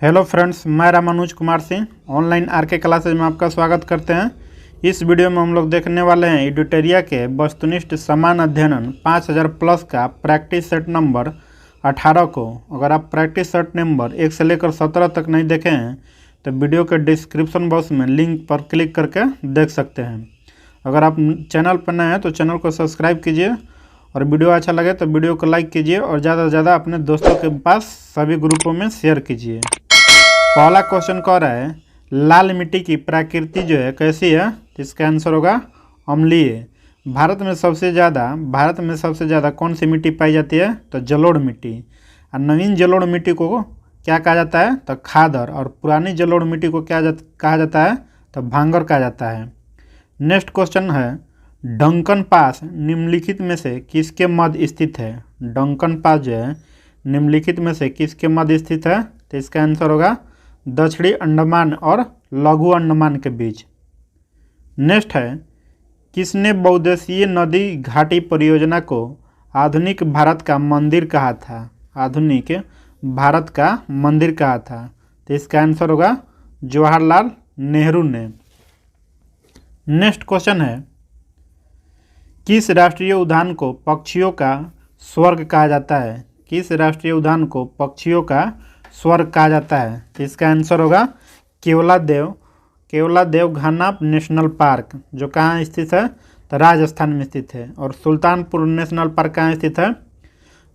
Hello friends, मैं Ramanuj Kumar Singh online RK classes में आपका स्वागत करते हैं। इस वीडियो में हम लोग देखने वाले हैं एडिटोरिया के वस्तुनिष्ठ समान अध्ययन 5000 प्लस का प्रैक्टिस सेट नंबर 18 को। अगर आप प्रैक्टिस सेट नंबर 1 से लेकर 17 तक नहीं देखे हैं तो वीडियो के डिस्क्रिप्शन बॉक्स में लिंक पर क्लिक करके देख सकते हैं। अगर आप चैनल पर नए हैं तो चैनल को सब्सक्राइब कीजिए और वीडियो अच्छा लगे तो वीडियो को लाइक कीजिए और ज़्यादा से ज़्यादा अपने दोस्तों के पास सभी ग्रुपों में शेयर कीजिए। पहला क्वेश्चन कह रहा है लाल मिट्टी की प्रकृति जो है कैसी है, तो इसका आंसर होगा अम्लीय। भारत में सबसे ज़्यादा कौन सी मिट्टी पाई जाती है, तो जलोढ़ मिट्टी। और नवीन जलोढ़ मिट्टी को क्या कहा जाता है, तो खादर। और पुरानी जलोढ़ मिट्टी को क्या कहा जाता है, तो भांगर कहा जाता है। नेक्स्ट क्वेश्चन है डंकन पास निम्नलिखित में से किसके मध्य स्थित है। डंकन पास जो है निम्नलिखित में से किसके मध्य स्थित है, तो इसका आंसर होगा दक्षिणी अंडमान और लघु अंडमान के बीच। नेक्स्ट है किसने बहुउद्देशीय नदी घाटी परियोजना को आधुनिक भारत का मंदिर कहा था। आधुनिक भारत का मंदिर कहा था, तो इसका आंसर होगा जवाहरलाल नेहरू ने। नेक्स्ट क्वेश्चन है किस राष्ट्रीय उद्यान को पक्षियों का स्वर्ग कहा जाता है। किस राष्ट्रीय उद्यान को पक्षियों का स्वर्ग कहा जाता है, तो इसका आंसर होगा केवलादेव घाना नेशनल पार्क, जो कहाँ स्थित है, तो राजस्थान में स्थित है। और सुल्तानपुर नेशनल पार्क कहाँ स्थित है,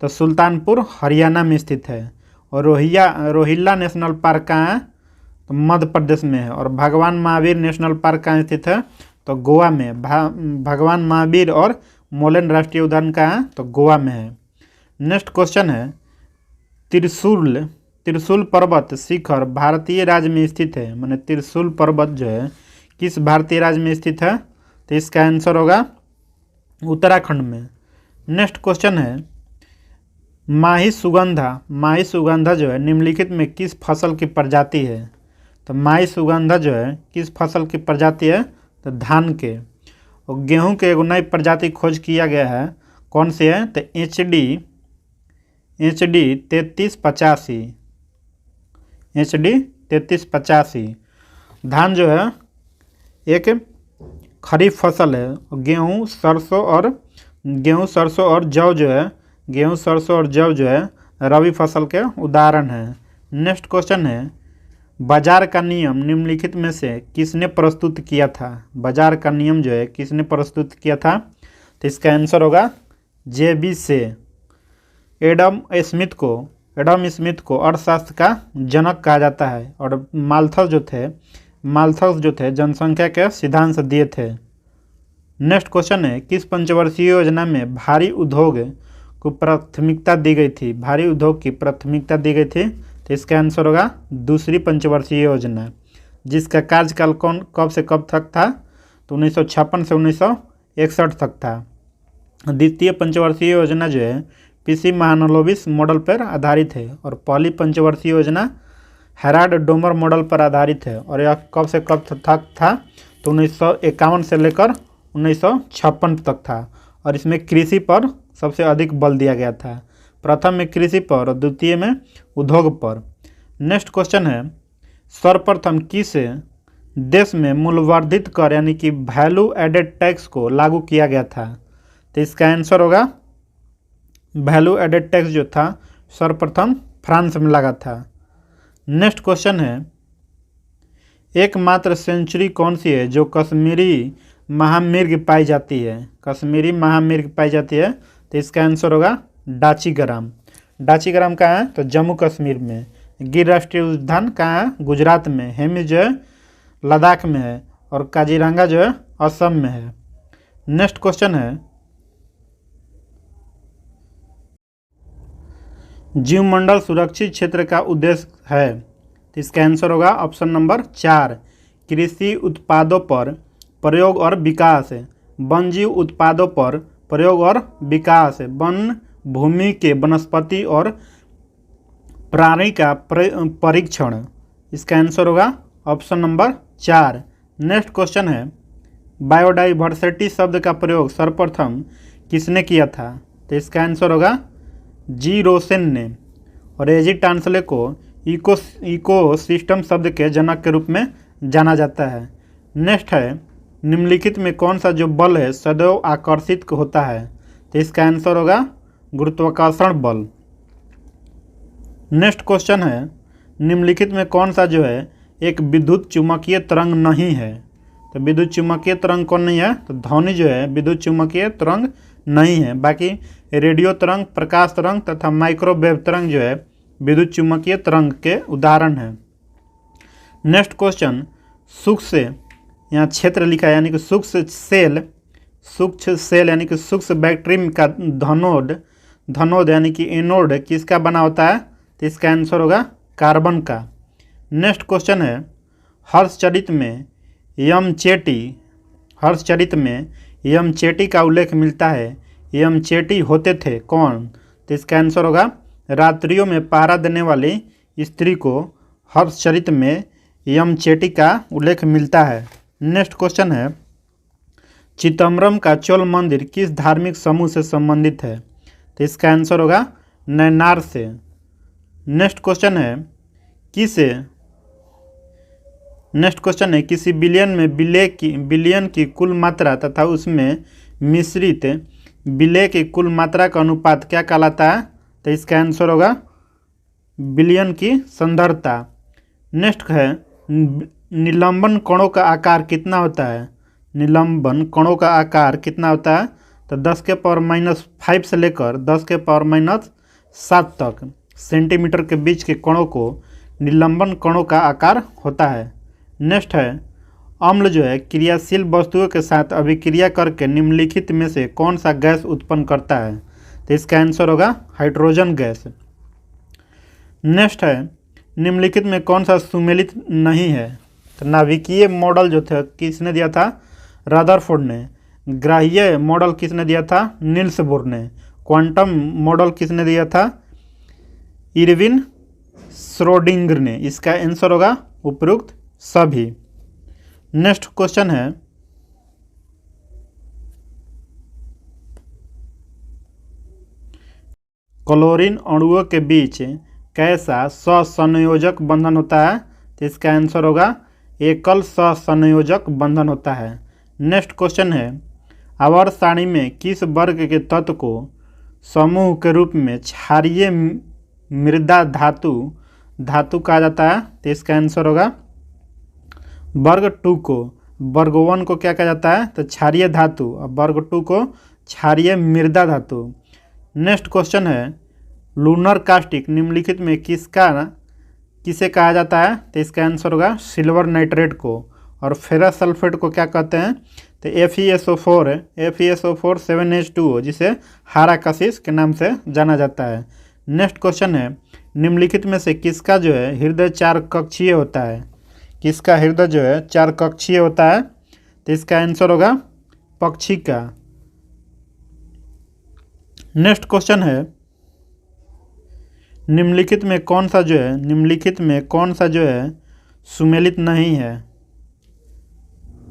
तो सुल्तानपुर हरियाणा में स्थित है। और रोहिल्ला नेशनल पार्क कहाँ है, तो मध्य प्रदेश में है। और भगवान महावीर नेशनल पार्क कहाँ स्थित है, तो गोवा में। भगवान महावीर और मोलेन राष्ट्रीय उद्यान कहाँ है, तो गोवा में है। नेक्स्ट क्वेश्चन है त्रिशूल पर्वत शिखर भारतीय राज्य में स्थित है। माने त्रिशूल पर्वत जो है किस भारतीय राज्य में स्थित है, तो इसका आंसर होगा उत्तराखंड में। नेक्स्ट क्वेश्चन है माही सुगंधा जो है निम्नलिखित में किस फसल की प्रजाति है। तो माही सुगंधा जो है किस फसल की प्रजाति है, तो धान के। और गेहूं के एगो नई प्रजाति खोज किया गया है, कौन सी है, तो HD 3385। धान जो है एक खरीफ फसल है। गेहूं सरसों और जौ जो है रबी फसल के उदाहरण है। नेक्स्ट क्वेश्चन है बाजार का नियम निम्नलिखित में से किसने प्रस्तुत किया था। बाजार का नियम जो है किसने प्रस्तुत किया था, तो इसका आंसर होगा JB से। एडम स्मिथ को अर्थशास्त्र का जनक कहा जाता है। और माल्थस जो थे जनसंख्या के सिद्धांत दिए थे। नेक्स्ट क्वेश्चन है किस पंचवर्षीय योजना में भारी उद्योग को प्राथमिकता दी गई थी। भारी उद्योग की प्राथमिकता दी गई थी, तो इसका आंसर होगा दूसरी पंचवर्षीय योजना, जिसका कार्यकाल कब से कब तक था, तो 1956 से 1961 तक था। द्वितीय पंचवर्षीय योजना जो है PC महालनोबिस मॉडल पर आधारित है। और पहली पंचवर्षीय योजना हेराल्ड डोमर मॉडल पर आधारित है। और यह कब से कब तक था, तो 1951 से लेकर 1956 तक था। और इसमें कृषि पर सबसे अधिक बल दिया गया था। प्रथम में कृषि पर और द्वितीय में उद्योग पर। नेक्स्ट क्वेश्चन है सर्वप्रथम किस देश में मूल्यवर्धित कर यानी कि वैल्यू एडेड टैक्स को लागू किया गया था, तो इसका आंसर होगा वैल्यू एडेड टैक्स जो था सर्वप्रथम फ्रांस में लगा था। नेक्स्ट क्वेश्चन है एकमात्र सेंचुरी कौन सी है जो कश्मीरी महामिर्ग पाई जाती है। कश्मीरी महामिर्ग पाई जाती है, तो इसका आंसर होगा डाचीग्राम कहाँ है, तो जम्मू कश्मीर में। गिर राष्ट्रीय उद्यान कहाँ है, गुजरात में। हेमी जो है लद्दाख में है। और काजीरंगा जो है असम में है। नेक्स्ट क्वेश्चन है जीवमंडल सुरक्षित क्षेत्र का उद्देश्य है, तो इसका आंसर होगा ऑप्शन नंबर 4 कृषि उत्पादों पर प्रयोग और विकास। वन जीव उत्पादों पर प्रयोग और विकास। वन भूमि के वनस्पति और प्राणी का परीक्षण। इसका आंसर होगा ऑप्शन नंबर 4। नेक्स्ट क्वेश्चन है बायोडाइवर्सिटी शब्द का प्रयोग सर्वप्रथम किसने किया था, तो इसका आंसर होगा G. रोसेन ने। और एजी टांसले को इकोसिस्टम शब्द के जनक के रूप में जाना जाता है। नेक्स्ट है, निम्नलिखित में कौन सा जो बल है सदैव आकर्षित होता है? तो इसका आंसर होगा गुरुत्वाकर्षण बल। नेक्स्ट क्वेश्चन है, निम्नलिखित में कौन सा जो है एक विद्युत चुम्बकीय तरंग नहीं है? तो विद्युत चुम्बकीय तरंग कौन नहीं है? तो ध्वनि जो है विद्युत चुम्बकीय तरंग नहीं है। बाकी रेडियो तरंग, प्रकाश तरंग तथा माइक्रोवेव तरंग जो है विद्युत चुम्बकीय तरंग के उदाहरण है। नेक्स्ट क्वेश्चन, सूक्ष्म से यहाँ क्षेत्र लिखा है यानी कि सूक्ष्म सेल यानी कि सूक्ष्म बैक्टीरियम का धनोद यानी कि एनोड किसका बना होता है? तो इसका आंसर होगा कार्बन का। नेक्स्ट क्वेश्चन है, हर्षचरित में यमचेटी का उल्लेख मिलता है। यमचेटी होते थे कौन? तो इसका आंसर होगा रात्रियों में पहरा देने वाली स्त्री को हर्षचरित में यमचेटी का उल्लेख मिलता है। नेक्स्ट क्वेश्चन है, चिदम्बरम का चोल मंदिर किस धार्मिक समूह से संबंधित है? तो इसका आंसर होगा नैनार से। नेक्स्ट क्वेश्चन है, किसी बिलियन में बिलियन की कुल मात्रा तथा उसमें मिश्रित विलय की कुल मात्रा का अनुपात क्या कहलाता है? तो इसका आंसर होगा बिलियन की सांद्रता। नेक्स्ट है, निलंबन कणों का आकार कितना होता है? निलंबन कणों का आकार कितना होता है? तो 10⁻⁵ से लेकर 10⁻⁷ तक सेंटीमीटर के बीच के कणों को निलंबन कणों का आकार होता है। नेक्स्ट है, अम्ल जो है क्रियाशील वस्तुओं के साथ अभिक्रिया करके निम्नलिखित में से कौन सा गैस उत्पन्न करता है? तो इसका आंसर होगा हाइड्रोजन गैस। नेक्स्ट है, निम्नलिखित में कौन सा सुमेलित नहीं है? तो नाभिकीय मॉडल जो था किसने दिया था? रदरफोर्ड ने। ग्राह्य मॉडल किसने दिया था? नील्स बोर ने। क्वांटम मॉडल किसने दिया था? इरविन श्रोडिंगर ने। इसका आंसर होगा उपरोक्त सभी। नेक्स्ट क्वेश्चन है, क्लोरीन अणुओं के बीच कैसा सहसंयोजक बंधन होता है? तो इसका आंसर होगा एकल सहसंयोजक बंधन होता है। नेक्स्ट क्वेश्चन है, आवर्त सारणी में किस वर्ग के तत्व को समूह के रूप में क्षारीय मृदा धातु कहा जाता है? तो इसका आंसर होगा वर्ग 2 को। वर्ग 1 को क्या कहा जाता है? तो क्षारीय धातु, और वर्ग 2 को क्षारीय मृदा धातु। नेक्स्ट क्वेश्चन है, लूनर कास्टिक निम्नलिखित में किसे कहा जाता है? तो इसका आंसर होगा सिल्वर नाइट्रेट को। और फेरस सल्फेट को क्या कहते हैं? तो FeSO4 7H2O जिसे हारा कशिश के नाम से जाना जाता है। नेक्स्ट क्वेश्चन है, निम्नलिखित में से किसका जो है हृदय 4 कक्षीय होता है? किसका हृदय जो है 4 कक्षीय होता है? तो इसका आंसर होगा पक्षी का। नेक्स्ट क्वेश्चन है, निम्नलिखित में कौन सा जो है सुमेलित नहीं है?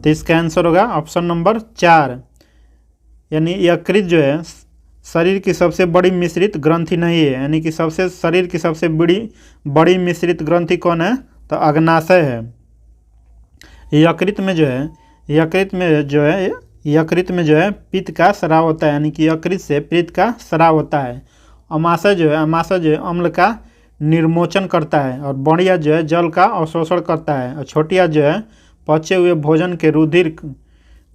तो इसका आंसर होगा ऑप्शन नंबर 4 यानी यकृत जो है शरीर की सबसे बड़ी मिश्रित ग्रंथि नहीं है। यानी कि शरीर की सबसे बड़ी मिश्रित ग्रंथि कौन है? तो अग्नाशय है। यकृत में जो है पित्त का स्राव होता है, यानी कि यकृत से पित्त का स्राव होता है। अमाशय जो है अम्ल का निर्मोचन करता है। और बड़िया जो है जल का अवशोषण करता है। और छोटिया जो है पचे हुए भोजन के रुधिर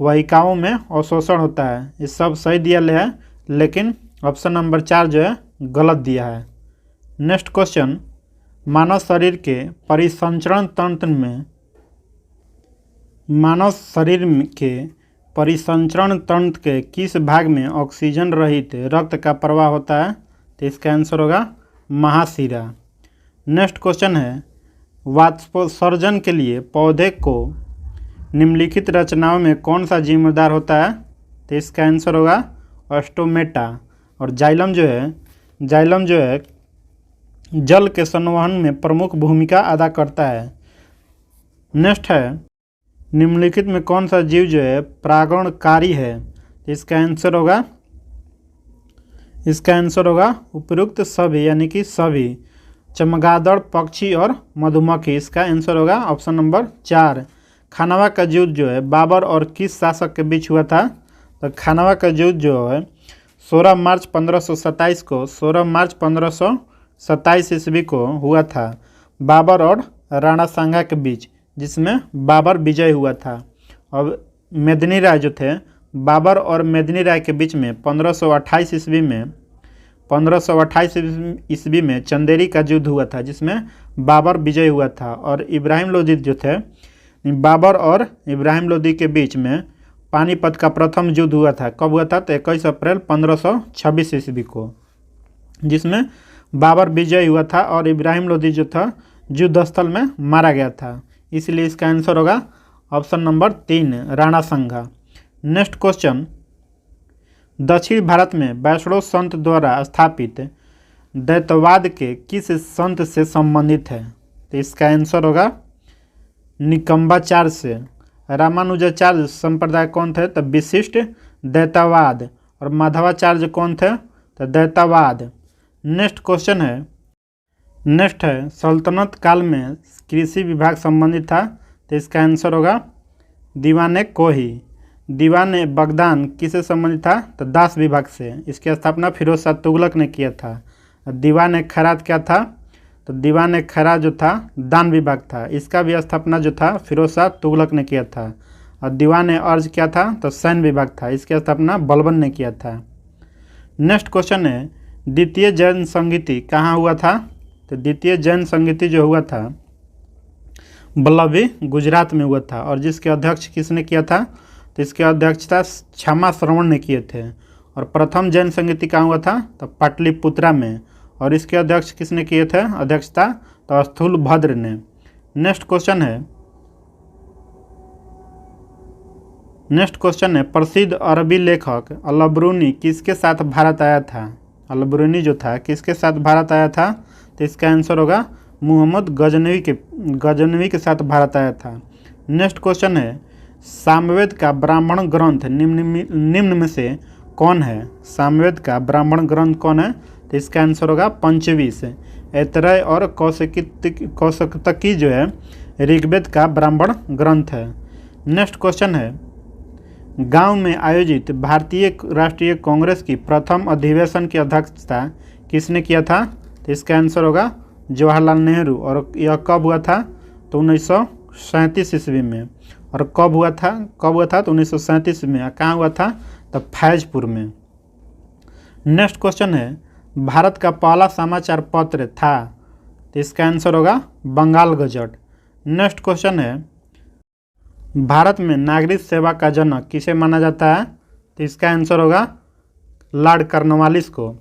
वाहिकाओं में अवशोषण होता है। ये सब सही दिया है, लेकिन ऑप्शन नंबर 4 जो है गलत दिया है। नेक्स्ट क्वेश्चन, मानव शरीर के परिसंचरण तंत्र के किस भाग में ऑक्सीजन रहित रक्त का प्रवाह होता है? तो इसका आंसर होगा महाशिरा। नेक्स्ट क्वेश्चन है, वाष्पोत्सर्जन के लिए पौधे को निम्नलिखित रचनाओं में कौन सा जिम्मेदार होता है? तो इसका आंसर होगा ऑस्टोमेटा। और जाइलम जो है जल के संवहन में प्रमुख भूमिका अदा करता है। नेक्स्ट है, निम्नलिखित में कौन सा जीव जो है परागणकारी है? तो इसका आंसर होगा उपयुक्त सभी यानी कि सभी। चमगादड़ पक्षी और मधुमक्खी। इसका आंसर होगा ऑप्शन नंबर 4। खानवा का युद्ध जो है बाबर और किस शासक के बीच हुआ था? तो खानवा का युद्ध जो है 16 मार्च 1527 को 16 मार्च 1527 ईस्वी को हुआ था बाबर और राणा सांगा के बीच, जिसमें बाबर विजय हुआ था। और मेदिनी राय जो थे बाबर और मेदिनी राय के बीच में 1528 ईस्वी में चंदेरी का युद्ध हुआ था, जिसमें बाबर विजय हुआ था। और इब्राहिम लोदी जो थे बाबर और इब्राहिम लोदी के बीच में पानीपत का प्रथम युद्ध हुआ था। कब हुआ था? तो 21 अप्रैल 1526 ईस्वी को, जिसमें बाबर विजय हुआ था और इब्राहिम लोदी जो था युद्ध स्थल में मारा गया था। इसलिए इसका आंसर होगा ऑप्शन नंबर 3 राणा सांगा। नेक्स्ट क्वेश्चन, दक्षिण भारत में वैष्णव संत द्वारा स्थापित द्वैतवाद के किस संत से संबंधित है? तो इसका आंसर होगा निकम्बाचार्य से। रामानुजाचार्य संप्रदाय कौन थे? तो विशिष्ट द्वैतवाद। और माधवाचार्य कौन थे? तो द्वैतवाद। नेक्स्ट क्वेश्चन है, नेक्स्ट है सल्तनत काल में कृषि विभाग संबंधित था। तो इसका आंसर होगा दीवाने कोही। दीवाने बगदान किससे संबंधित था? तो दास विभाग से। इसकी स्थापना फिरोज शाह तुगलक ने किया था। दीवाने खैरात क्या था? तो दीवाने खैरात जो था दान विभाग था। इसका भी स्थापना जो था फिरोज शाह तुगलक ने किया था। और दीवाने अर्ज क्या था? तो सैन्य विभाग था। इसकी स्थापना बलबन ने किया था। नेक्स्ट क्वेश्चन है, द्वितीय जैन संगीति कहाँ हुआ था? तो द्वितीय जैन संगीति जो हुआ था बल्लभी गुजरात में हुआ था। और जिसके अध्यक्ष किसने किया था? तो इसकी अध्यक्षता क्षमा श्रवण ने किए थे। और प्रथम जैन संगीति कहाँ हुआ था? तो पाटलिपुत्रा में। और इसके अध्यक्ष किसने किए थे अध्यक्षता? तो स्थूलभद्र ने। नेक्स्ट क्वेश्चन है, प्रसिद्ध अरबी लेखक अल-बरूनी किसके साथ भारत आया था? अल-बरूनी जो था किसके साथ भारत आया था? तो इसका आंसर होगा मुहम्मद गजनवी के साथ भारत आया था। नेक्स्ट क्वेश्चन है, सामवेद का ब्राह्मण ग्रंथ निम्न में से कौन है? सामवेद का ब्राह्मण ग्रंथ कौन है? तो इसका आंसर होगा पंचवीस। ऐतरेय और कौशकतकी जो है ऋग्वेद का ब्राह्मण ग्रंथ है। नेक्स्ट क्वेश्चन है, गांव में आयोजित भारतीय राष्ट्रीय कांग्रेस की प्रथम अधिवेशन की अध्यक्षता किसने किया था? तो इसका आंसर होगा जवाहरलाल नेहरू। और यह कब हुआ था? तो 1937 ईस्वी में। और कब हुआ था? तो 1937 में। कहाँ हुआ था? तो फैजपुर में। नेक्स्ट क्वेश्चन है, भारत का पहला समाचार पत्र था। तो इसका आंसर होगा बंगाल गजट। नेक्स्ट क्वेश्चन है, भारत में नागरिक सेवा का जनक किसे माना जाता है? तो इसका आंसर होगा लॉर्ड कॉर्नवालिस को।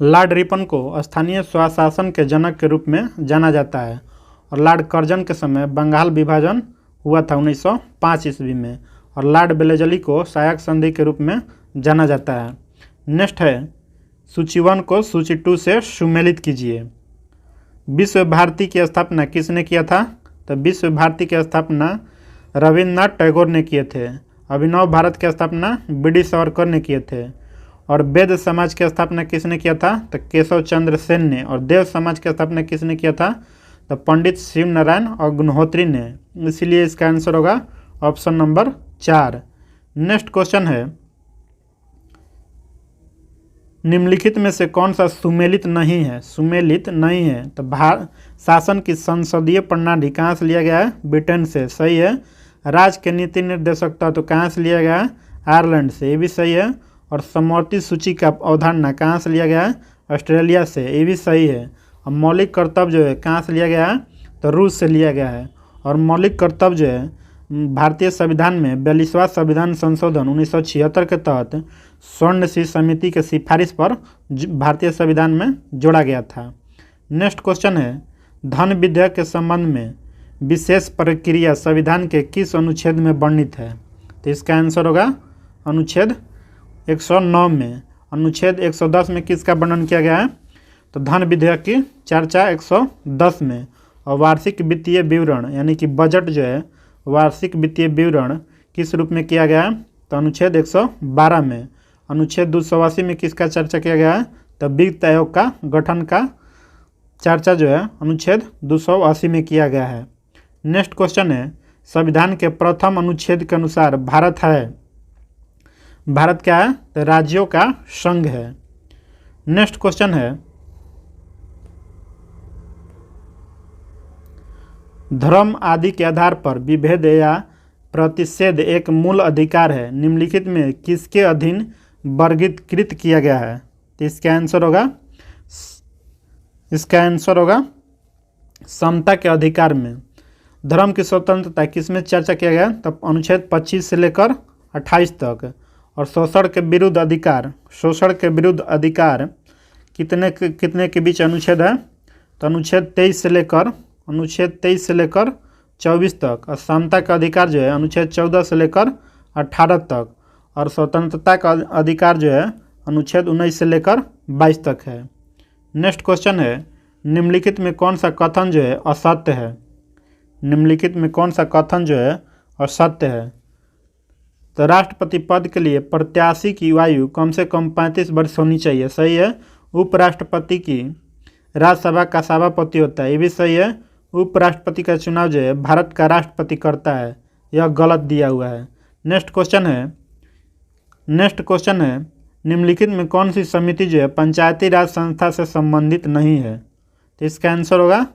लॉर्ड रिपन को स्थानीय स्वशासन के जनक के रूप में जाना जाता है। और लॉर्ड कर्जन के समय बंगाल विभाजन हुआ था 1905 ईस्वी में। और लॉर्ड वेलेस्ली को सहायक संधि के रूप में जाना जाता है। नेक्स्ट है, सूची 1 को सूची 2 से सुमेलित कीजिए। विश्व भारती की स्थापना किसने किया था? तो विश्व भारती की स्थापना रविन्द्रनाथ टैगोर ने किए थे। अभिनव भारत की स्थापना बी.डी. सावरकर ने किए थे। और वेद समाज की स्थापना किसने किया था? तो केशव चंद्र सेन ने। और देव समाज की स्थापना किसने किया था? तो पंडित शिव नारायण अग्निहोत्री ने। इसलिए इसका आंसर होगा ऑप्शन नंबर 4। नेक्स्ट क्वेश्चन है, निम्नलिखित में से कौन सा सुमेलित नहीं है? सुमेलित नहीं है। तो शासन की संसदीय प्रणाली कहाँ से लिया गया है? ब्रिटेन से। सही है। राज के नीति निर्देशकता तो कहाँ से लिया गया है? आयरलैंड से। ये भी सही है। और समवर्ती सूची का अवधारणा कहाँ से लिया गया है? ऑस्ट्रेलिया से। ये भी सही है। और मौलिक कर्तव्य जो है कहाँ से लिया गया है? तो रूस से लिया गया है। और मौलिक कर्तव्य जो है भारतीय संविधान में 42वां संविधान संशोधन 1976 के तहत स्वर्ण सिंह समिति के सिफारिश पर भारतीय संविधान में जोड़ा गया था। नेक्स्ट क्वेश्चन है, धन विधेयक के संबंध में विशेष प्रक्रिया संविधान के किस अनुच्छेद में वर्णित है? तो इसका आंसर होगा अनुच्छेद 109 में। अनुच्छेद 110 में किसका वर्णन किया गया है? तो धन विधेयक की चर्चा 110 में। और वार्षिक वित्तीय विवरण यानी कि बजट जो है वार्षिक वित्तीय विवरण किस रूप में किया गया है? तो अनुच्छेद 112 में। अनुच्छेद 280 में किसका चर्चा किया गया है? तो वित्त आयोग का गठन का चर्चा जो है अनुच्छेद 280 में किया गया है। नेक्स्ट क्वेश्चन है, संविधान के प्रथम अनुच्छेद के अनुसार भारत है, भारत क्या है? तो राज्यों का संघ है। नेक्स्ट क्वेश्चन है, धर्म आदि के आधार पर विभेद या प्रतिषेध एक मूल अधिकार है, निम्नलिखित में किसके अधीन वर्गीकृत किया गया है? तो इसका आंसर होगा समता के अधिकार में। धर्म की स्वतंत्रता किसमें चर्चा किया गया? तब अनुच्छेद 25 से लेकर 28 तक। और शोषण के विरुद्ध अधिकार कितने के बीच अनुच्छेद है? तो अनुच्छेद 23 से लेकर 24 तक। और समता का अधिकार जो है अनुच्छेद 14 से लेकर 18 तक। और स्वतंत्रता का अधिकार जो है अनुच्छेद 19 से लेकर 22 तक है। नेक्स्ट क्वेश्चन है, निम्नलिखित में कौन सा कथन जो है असत्य है? निम्नलिखित में कौन सा कथन जो है असत्य है? तो राष्ट्रपति पद के लिए प्रत्याशी की आयु कम से कम 35 वर्ष होनी चाहिए, सही है। उपराष्ट्रपति की राज्यसभा का सभापति होता है, ये भी सही है। उपराष्ट्रपति का चुनाव जो है भारत का राष्ट्रपति करता है, यह गलत दिया हुआ है। नेक्स्ट क्वेश्चन है, निम्नलिखित में कौन सी समिति जो है पंचायती राज संस्था से संबंधित नहीं है? तो इसका आंसर होगा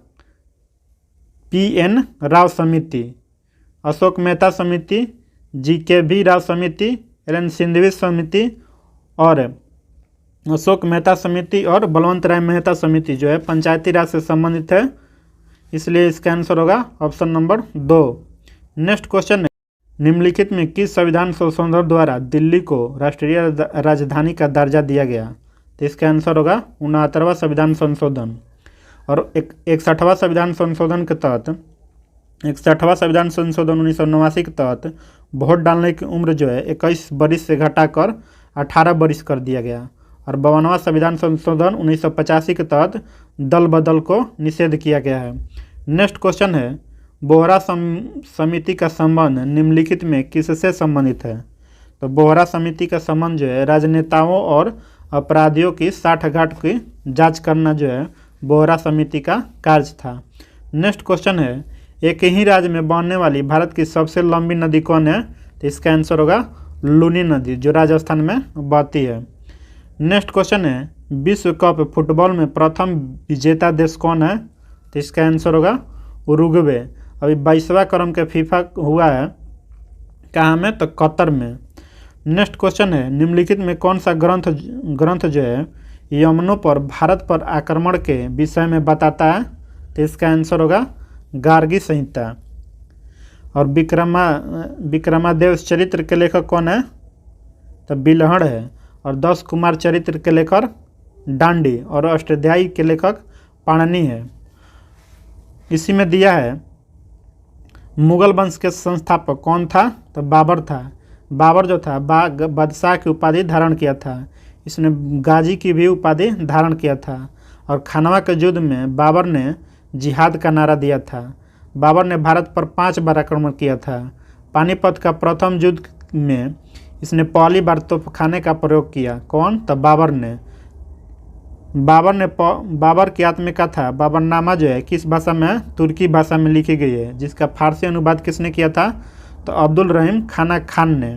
PN राव समिति, अशोक मेहता समिति, GKV राव समिति, LN सिंघवी समिति और अशोक मेहता समिति और बलवंत राय मेहता समिति जो है पंचायती राज से संबंधित है, इसलिए इसका आंसर होगा ऑप्शन नंबर 2। नेक्स्ट क्वेश्चन है, निम्नलिखित में किस संविधान संशोधन द्वारा दिल्ली को राष्ट्रीय राजधानी का दर्जा दिया गया? तो इसका आंसर होगा 69वां संविधान संशोधन। और 61वां संविधान संशोधन के तहत 61वां संविधान संशोधन 1989 के तहत वोट डालने की उम्र जो है 21 वर्ष से घटाकर 18 वर्ष कर दिया गया। और 52वां संविधान संशोधन 1985 के तहत दल बदल को निषेध किया गया है। नेक्स्ट क्वेश्चन है, बोहरा समिति का संबंध निम्नलिखित में किससे संबंधित है? तो बोहरा समिति का संबंध जो है राजनेताओं और अपराधियों की साठगांठ की जांच करना जो है बोहरा समिति का कार्य था। नेक्स्ट क्वेश्चन है, एक ही राज्य में बहने वाली भारत की सबसे लंबी नदी कौन है? तो इसका आंसर होगा लूनी नदी, जो राजस्थान में बहती है। नेक्स्ट क्वेश्चन है, विश्व कप फुटबॉल में प्रथम विजेता देश कौन है? तो इसका आंसर होगा उरुग्वे। अभी 22वां क्रम के फीफा हुआ है कहाँ में? तो कतर में। नेक्स्ट क्वेश्चन है, निम्नलिखित में कौन सा ग्रंथ जो है यमनों पर भारत पर आक्रमण के विषय में बताता है? तो इसका आंसर होगा गार्गी संहिता। और विक्रमादेव चरित्र के लेखक कौन है? तो बिल्हड़ है। और 10 कुमार चरित्र के लेखक डांडी और अष्टाध्यायी के लेखक पाणिनि है। इसी में दिया है मुगल वंश के संस्थापक कौन था? तो बाबर था। बाबर जो था बादशाह की उपाधि धारण किया था, इसने गाजी की भी उपाधि धारण किया था। और खानवा के युद्ध में बाबर ने जिहाद का नारा दिया था। बाबर ने भारत पर 5 बार आक्रमण किया था। पानीपत का प्रथम युद्ध में इसने पहली बार तोपखाने का प्रयोग किया। कौन? तो बाबर ने। बाबर की आत्मकथा बाबरनामा जो है किस भाषा में है? तुर्की भाषा में लिखी गई है, जिसका फारसी अनुवाद किसने किया था? तो अब्दुल रहीम खान ने।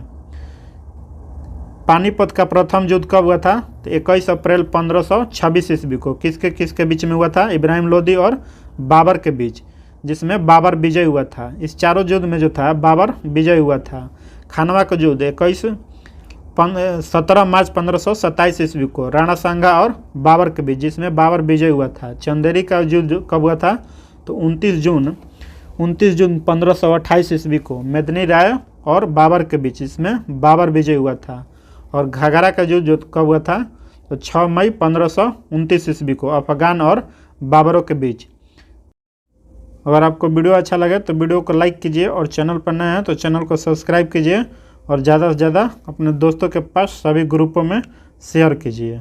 पानीपत का प्रथम युद्ध कब हुआ था? तो 21 अप्रैल 1526 ईस्वी को। किसके बीच में हुआ था? इब्राहिम लोदी और बाबर के बीच, जिसमें बाबर विजय हुआ था। इस चारों युद्ध में जो था बाबर विजय हुआ था। खानवा का युद्ध 17 मार्च 1527 ईस्वी को राणा सांगा और बाबर के बीच, जिसमें बाबर विजय हुआ था। चंदेरी का युद्ध कब हुआ था? तो 29 जून 1528 ईस्वी को मेदिनी राय और बाबर के बीच, इसमें बाबर विजय हुआ था। और घाघरा का युद्ध कब हुआ था? तो 6 मई 1529 ईस्वी को अफगान और बाबरों के बीच। अगर आपको वीडियो अच्छा लगे तो वीडियो को लाइक कीजिए, और चैनल पर नए हैं तो चैनल को सब्सक्राइब कीजिए, और ज़्यादा से ज़्यादा अपने दोस्तों के पास सभी ग्रुपों में शेयर कीजिए।